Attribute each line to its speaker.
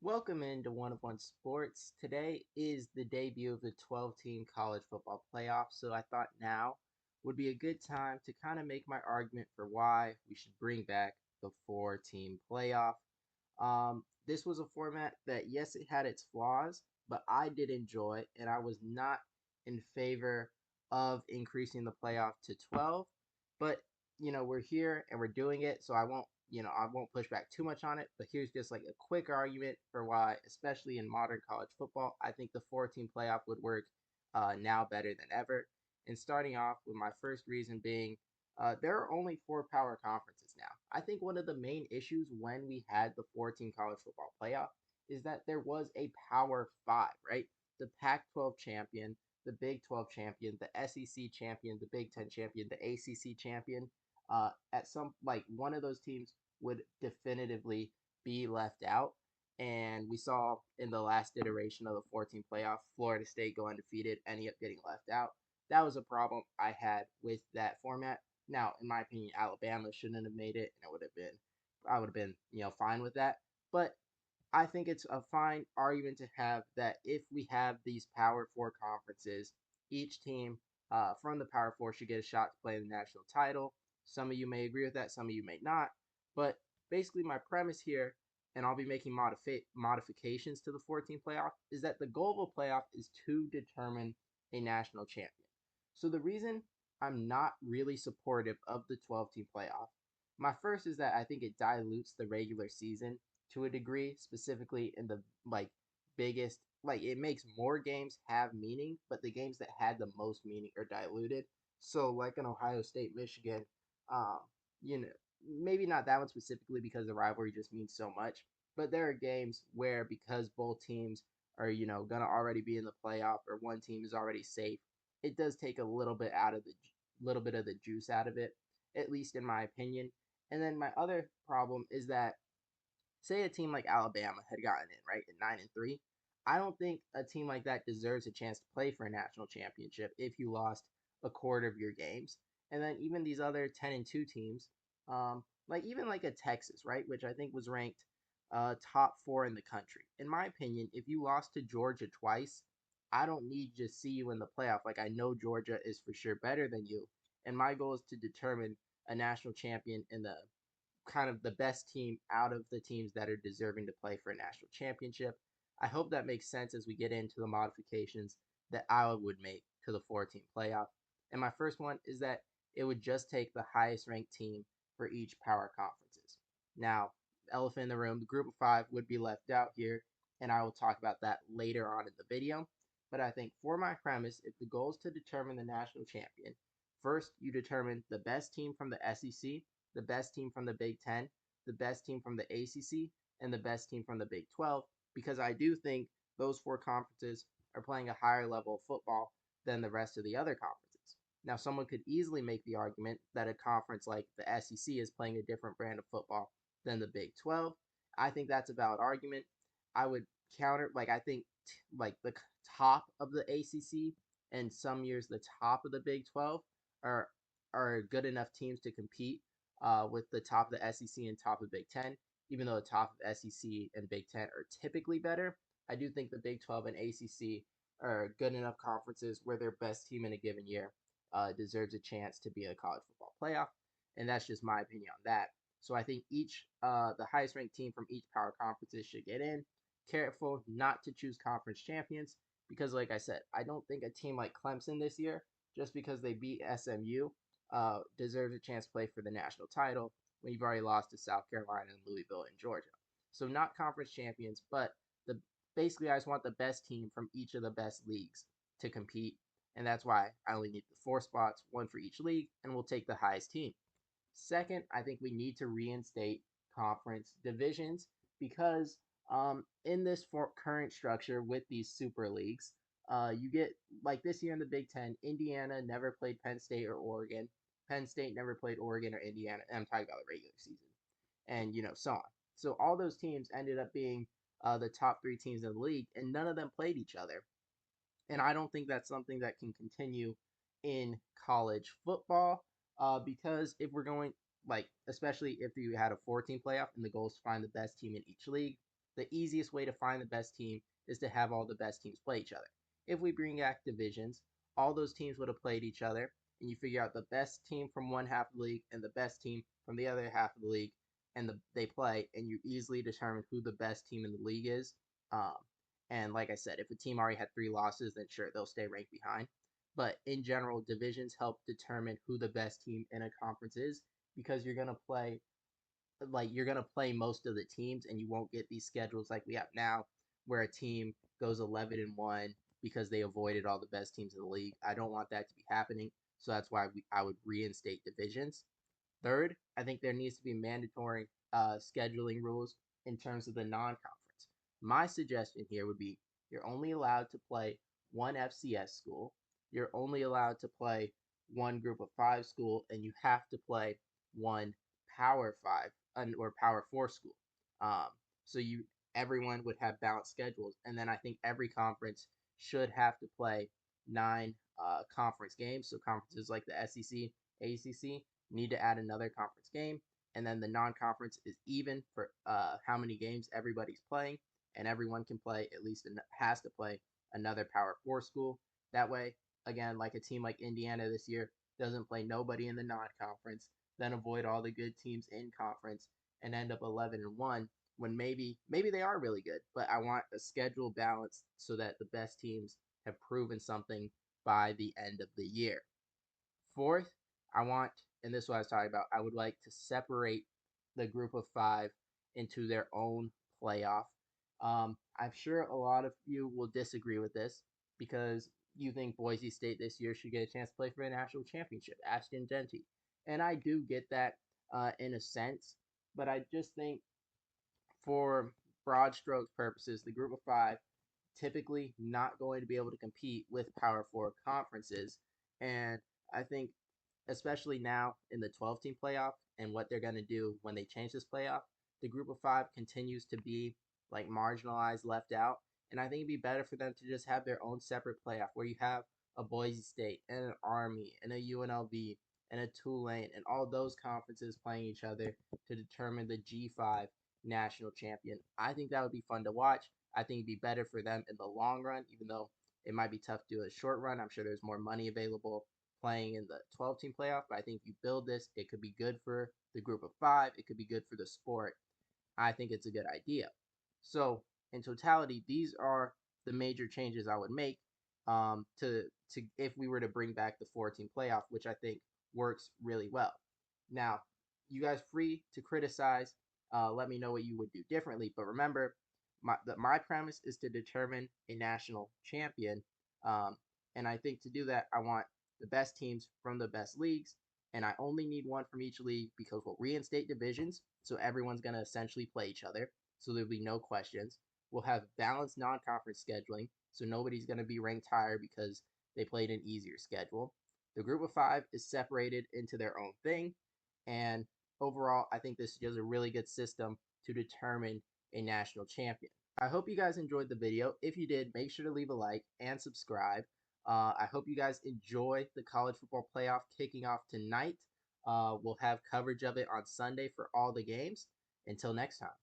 Speaker 1: Welcome into One of One Sports. Today is the debut of the 12-team college football playoff, so I thought now would be a good time to kind of make my argument for why we should bring back the four-team playoff. This was a format that, yes, it had its flaws, but I did enjoy, and I was not in favor of increasing the playoff to 12. But we're here and we're doing it, so I won't push back too much on it. But here's just like a quick argument for why, especially in modern college football, I think the four-team playoff would work now better than ever. And starting off with my first reason being there are only four power conferences now. I think one of the main issues when we had the 14 college football playoff is that there was a power five, right? The Pac 12 champion, the Big 12 champion, the SEC champion, the Big 10 champion, the ACC champion. At some like one of those teams would definitively be left out. And we saw in the last iteration of the 14 playoff, Florida State go undefeated, ending up getting left out. That was a problem I had with that format. Now, in my opinion, Alabama shouldn't have made it, and I would have been, fine with that. But I think it's a fine argument to have that if we have these Power Four conferences, each team from the Power Four should get a shot to play the national title. Some of you may agree with that, some of you may not. But basically, my premise here, and I'll be making modifications to the 14 playoff, is that the goal of a playoff is to determine a national champion. So the reason I'm not really supportive of the 12-team playoff, my first is that I think it dilutes the regular season to a degree, specifically in the biggest it makes more games have meaning, but the games that had the most meaning are diluted. So like in Ohio State, Michigan, um, you know, maybe not that one specifically because the rivalry just means so much, but there are games where because both teams are, gonna already be in the playoff or one team is already safe, it does take a little bit of the juice out of it, at least in my opinion. And then my other problem is that say a team like Alabama had gotten in right at 9-3, I don't think a team like that deserves a chance to play for a national championship if you lost a quarter of your games. And then even these other 10-2 teams, like even like a Texas, right, which I think was ranked top four in the country. In my opinion, if you lost to Georgia twice, I don't need to see you in the playoff. Like I know Georgia is for sure better than you, and my goal is to determine a national champion in the kind of the best team out of the teams that are deserving to play for a national championship. I hope that makes sense as we get into the modifications that I would make to the four-team playoff. And my first one is that it would just take the highest ranked team for each power conferences. Now, elephant in the room, the group of five would be left out here, and I will talk about that later on in the video. But I think for my premise, if the goal is to determine the national champion, first you determine the best team from the SEC, the best team from the Big Ten, the best team from the ACC, and the best team from the Big 12, because I do think those four conferences are playing a higher level of football than the rest of the other conferences. Now, someone could easily make the argument that a conference like the SEC is playing a different brand of football than the Big 12. I think that's a valid argument. I would counter, I think like the top of the ACC and some years the top of the Big 12 are good enough teams to compete with the top of the SEC and top of the Big Ten. Even though the top of SEC and Big Ten are typically better, I do think the Big 12 and ACC are good enough conferences where their best team in a given year deserves a chance to be in a college football playoff. And that's just my opinion on that. So I think the highest ranked team from each power conferences should get in. Careful not to choose conference champions because, like I said, I don't think a team like Clemson this year, just because they beat SMU, deserves a chance to play for the national title when you've already lost to South Carolina and Louisville and Georgia. So not conference champions, but the basically I just want the best team from each of the best leagues to compete, and that's why I only need the four spots, one for each league, and we'll take the highest team. Second, I think we need to reinstate conference divisions because in this current structure with these super leagues, you get like this year in the Big Ten, Indiana never played Penn State or Oregon. Penn State never played Oregon or Indiana. And I'm talking about the regular season, and so on. So all those teams ended up being the top three teams in the league, and none of them played each other. And I don't think that's something that can continue in college football because if we're going, especially if you had a 14 playoff and the goal is to find the best team in each league, the easiest way to find the best team is to have all the best teams play each other. If we bring back divisions, all those teams would have played each other, and you figure out the best team from one half of the league and the best team from the other half of the league, and they play, and you easily determine who the best team in the league is. Um, and like I said, if a team already had 3 losses, then sure, they'll stay ranked behind. But in general, divisions help determine who the best team in a conference is because you're gonna play most of the teams, and you won't get these schedules like we have now, where a team goes 11-1 because they avoided all the best teams in the league. I don't want that to be happening, so that's why I would reinstate divisions. Third, I think there needs to be mandatory scheduling rules in terms of the non-conference. My suggestion here would be you're only allowed to play one FCS school, you're only allowed to play one Group of Five school, and you have to play one Power Five or Power Four school. Um, so you everyone would have balanced schedules, and then I think every conference should have to play 9 conference games. So conferences like the SEC, ACC need to add another conference game, and then the non-conference is even for how many games everybody's playing, and everyone can play at least has to play another Power Four school. That way, again, like a team like Indiana this year doesn't play nobody in the non-conference, then avoid all the good teams in conference and end up 11-1 when maybe they are really good. But I want a schedule balance so that the best teams have proven something by the end of the year. Fourth, I want, and this is what I was talking about, I would like to separate the Group of Five into their own playoff. I'm sure a lot of you will disagree with this because you think Boise State this year should get a chance to play for a national championship, Ashton Genty. And I do get that in a sense, but I just think for broad strokes purposes, the Group of Five typically not going to be able to compete with Power Four conferences. And I think, especially now in the 12-team playoff and what they're going to do when they change this playoff, the Group of Five continues to be like marginalized, left out. And I think it'd be better for them to just have their own separate playoff where you have a Boise State and an Army and a UNLV and a Tulane and all those conferences playing each other to determine the G5 national champion. I think that would be fun to watch. I think it'd be better for them in the long run, even though it might be tough to do a short run. I'm sure there's more money available playing in the 12-team playoff, but I think if you build this, it could be good for the Group of Five. It could be good for the sport. I think it's a good idea. So, in totality, these are the major changes I would make to if we were to bring back the 4-team playoff, which I think works really well. Now, you guys free to criticize. Let me know what you would do differently. But remember, my premise is to determine a national champion, um, and I think to do that, I want the best teams from the best leagues, and I only need one from each league because we'll reinstate divisions, so everyone's going to essentially play each other, so there'll be no questions. We'll have balanced non-conference scheduling, so nobody's going to be ranked higher because they played an easier schedule. The Group of Five is separated into their own thing, and overall, I think this is a really good system to determine a national champion. I hope you guys enjoyed the video. If you did, make sure to leave a like and subscribe. I hope you guys enjoy the college football playoff kicking off tonight. We'll have coverage of it on Sunday for all the games. Until next time.